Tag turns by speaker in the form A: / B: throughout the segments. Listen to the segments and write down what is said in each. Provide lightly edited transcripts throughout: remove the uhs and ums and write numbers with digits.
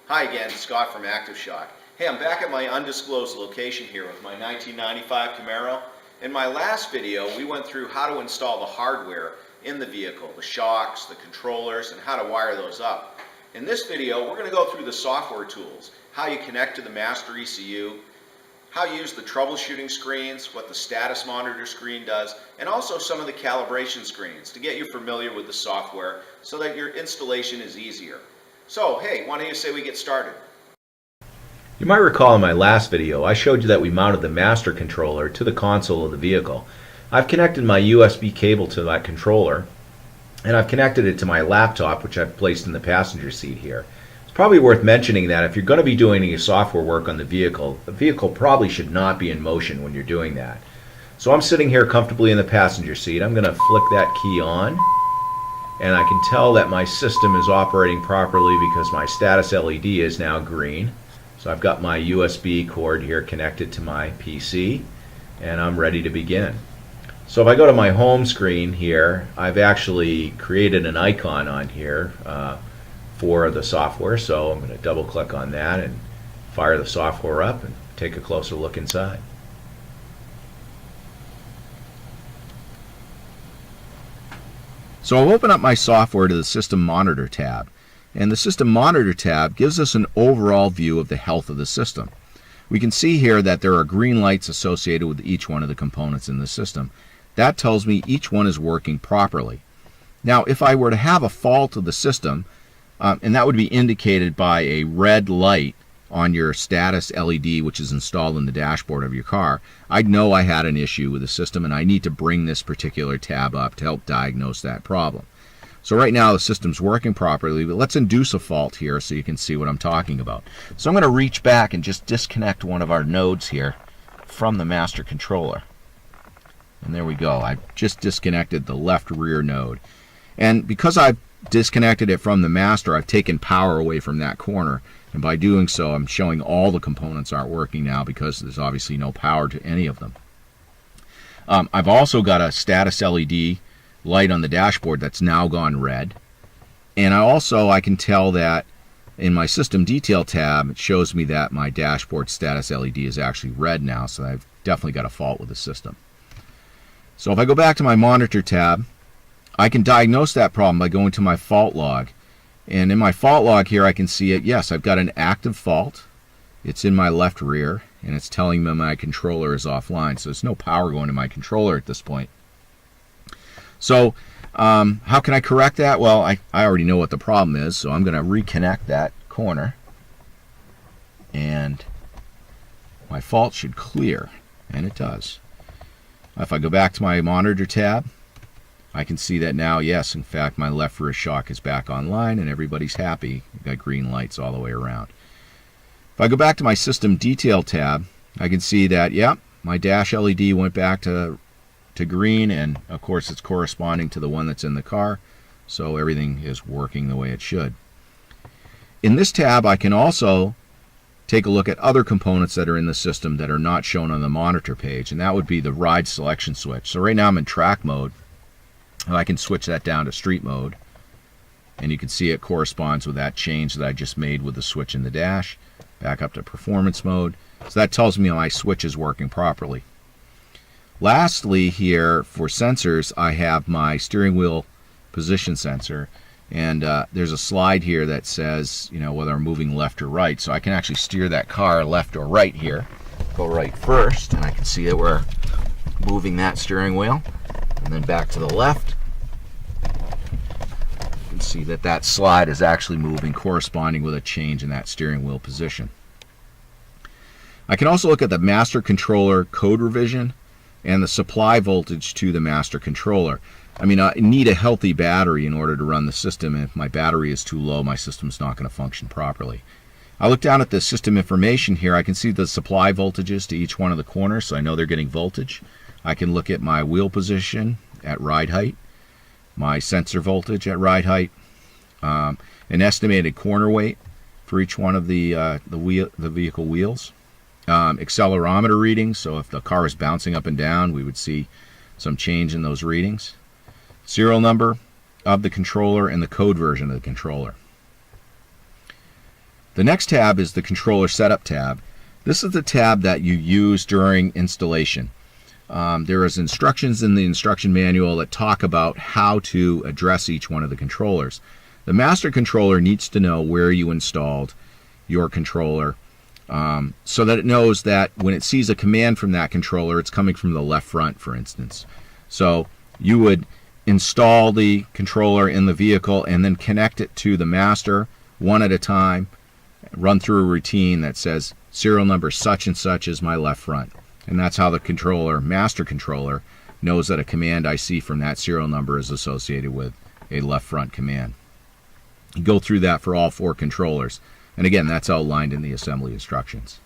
A: Hi again, Scott from ActiveShock. Hey, I'm back at my undisclosed location here with my 1995 Camaro. In my last video, we went through how to install the hardware in the vehicle, the shocks, the controllers, and how to wire those up. In this video, we're going to go through the software tools, how you connect to the master ECU, how you use the troubleshooting screens, what the status monitor screen does, and also some of the calibration screens to get you familiar with the software so that your installation is easier. So, hey, why don't you say we get started?
B: You might recall in my last video I showed you that we mounted the master controller to the console of the vehicle. I've connected my USB cable to that controller, and I've connected it to my laptop, which I've placed in the passenger seat here. It's probably worth mentioning that if you're going to be doing any software work on the vehicle probably should not be in motion when you're doing that. So I'm sitting here comfortably in the passenger seat. I'm going to flick that key on, and I can tell that my system is operating properly because my status LED is now green. So I've got my USB cord here connected to my PC, and I'm ready to begin. So if I go to my home screen here, I've actually created an icon on here for the software. So I'm going to double click on that and fire the software up and take a closer look inside. So I'll open up my software to the System Monitor tab. And the System Monitor tab gives us an overall view of the health of the system. We can see here that there are green lights associated with each one of the components in the system. That tells me each one is working properly. Now, if I were to have a fault of the system, and that would be indicated by a red light on your status LED, which is installed in the dashboard of your car, I'd know I had an issue with the system, and I need to bring this particular tab up to help diagnose that problem. So right now the system's working properly, but let's induce a fault here so you can see what I'm talking about. So I'm going to reach back and just disconnect one of our nodes here from the master controller. And there we go. I've just disconnected the left rear node. And because I've disconnected it from the master, I've taken power away from that corner. And by doing so, I'm showing all the components aren't working now because there's obviously no power to any of them. I've also got a status LED light on the dashboard that's now gone red. And I can tell that in my System Detail tab, it shows me that my dashboard status LED is actually red now, so I've definitely got a fault with the system. So if I go back to my Monitor tab, I can diagnose that problem by going to my fault log. And in my fault log here, I can see it. Yes, I've got an active fault. It's in my left rear, and it's telling me my controller is offline. So there's no power going to my controller at this point. So how can I correct that? Well, I already know what the problem is, so I'm going to reconnect that corner. And my fault should clear, and it does. If I go back to my Monitor tab, I can see that now, yes, in fact, my left rear shock is back online and everybody's happy. I've got green lights all the way around. If I go back to my System Detail tab, I can see that, yep, my dash LED went back to green, and of course it's corresponding to the one that's in the car, so everything is working the way it should. In this tab, I can also take a look at other components that are in the system that are not shown on the monitor page, and that would be the ride selection switch. So right now I'm in track mode. I can switch that down to street mode, and you can see it corresponds with that change that I just made with the switch in the dash. Back up to performance mode. So that tells me my switch is working properly. Lastly, here for sensors, I have my steering wheel position sensor, and there's a slide here that says, whether I'm moving left or right. So I can actually steer that car left or right here. Go right first, and I can see that we're moving that steering wheel, and then back to the left. You can see that that slide is actually moving, corresponding with a change in that steering wheel position. I can also look at the master controller code revision and the supply voltage to the master controller. I need a healthy battery in order to run the system, and if my battery is too low, my system's not going to function properly. I look down at the system information here. I can see the supply voltages to each one of the corners, so I know they're getting voltage. I can look at my wheel position at ride height, my sensor voltage at ride height, an estimated corner weight for each one of the vehicle wheels, accelerometer readings, so if the car is bouncing up and down, we would see some change in those readings, serial number of the controller, and the code version of the controller. The next tab is the controller setup tab. This is the tab that you use during installation. There is instructions in the instruction manual that talk about how to address each one of the controllers. The master controller needs to know where you installed your controller, so that it knows that when it sees a command from that controller, it's coming from the left front, for instance. So you would install the controller in the vehicle and then connect it to the master one at a time, run through a routine that says serial number such and such is my left front. And that's how the controller, master controller, knows that a command I see from that serial number is associated with a left front command. You go through that for all 4 controllers. And again, that's outlined in the assembly instructions.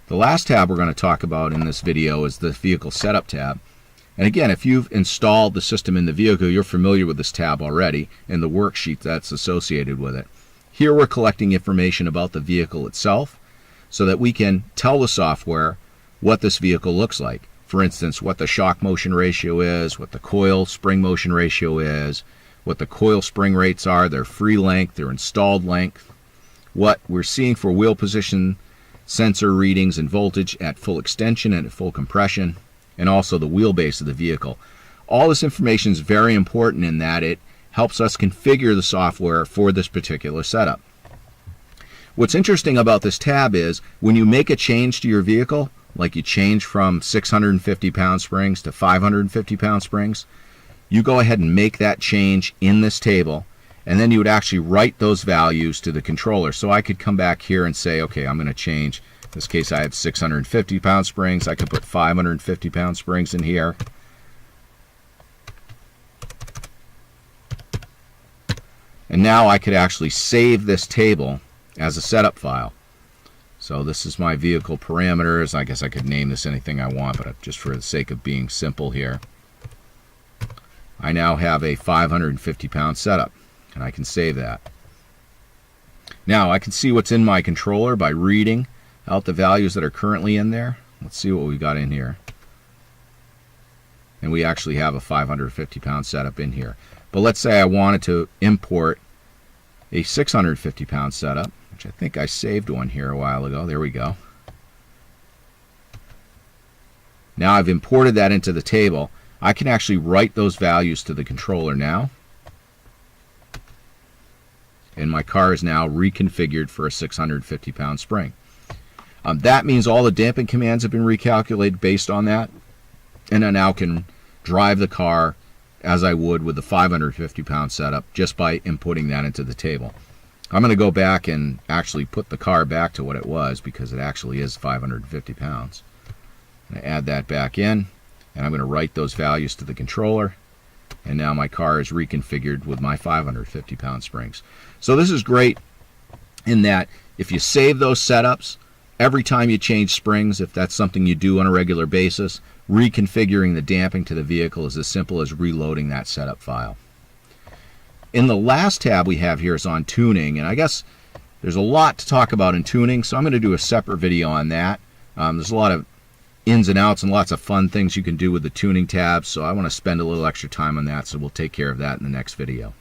B: The last tab we're going to talk about in this video is the vehicle setup tab. And again, if you've installed the system in the vehicle, you're familiar with this tab already and the worksheet that's associated with it. Here we're collecting information about the vehicle itself so that we can tell the software what this vehicle looks like. For instance, what the shock motion ratio is, what the coil spring motion ratio is, what the coil spring rates are, their free length, their installed length, what we're seeing for wheel position sensor readings and voltage at full extension and at full compression, and also the wheelbase of the vehicle. All this information is very important in that it helps us configure the software for this particular setup. What's interesting about this tab is when you make a change to your vehicle, like you change from 650 pound springs to 550 pound springs, you go ahead and make that change in this table, and then you would actually write those values to the controller. So I could come back here and say, okay, I'm going to change. In this case, I have 650 pound springs. I could put 550 pound springs in here. And now I could actually save this table as a setup file. So this is my vehicle parameters. I guess I could name this anything I want, but just for the sake of being simple here, I now have a 550 pound setup, and I can save that. Now I can see what's in my controller by reading out the values that are currently in there. Let's see what we got in here. And we actually have a 550 pound setup in here. But let's say I wanted to import a 650 pound setup, which I think I saved one here a while ago. There we go. Now I've imported that into the table. I can actually write those values to the controller now. And my car is now reconfigured for a 650 pound spring. That means all the damping commands have been recalculated based on that, and I now can drive the car as I would with the 550 pound setup just by inputting that into the table. I'm going to go back and actually put the car back to what it was, because it actually is 550 pounds. I'm going to add that back in, and I'm going to write those values to the controller, and now my car is reconfigured with my 550 pound springs. So this is great in that if you save those setups, every time you change springs, if that's something you do on a regular basis, reconfiguring the damping to the vehicle is as simple as reloading that setup file. In the last tab we have here is on tuning, and I guess there's a lot to talk about in tuning, so I'm going to do a separate video on that. There's a lot of ins and outs and lots of fun things you can do with the tuning tabs, so I want to spend a little extra time on that, so we'll take care of that in the next video.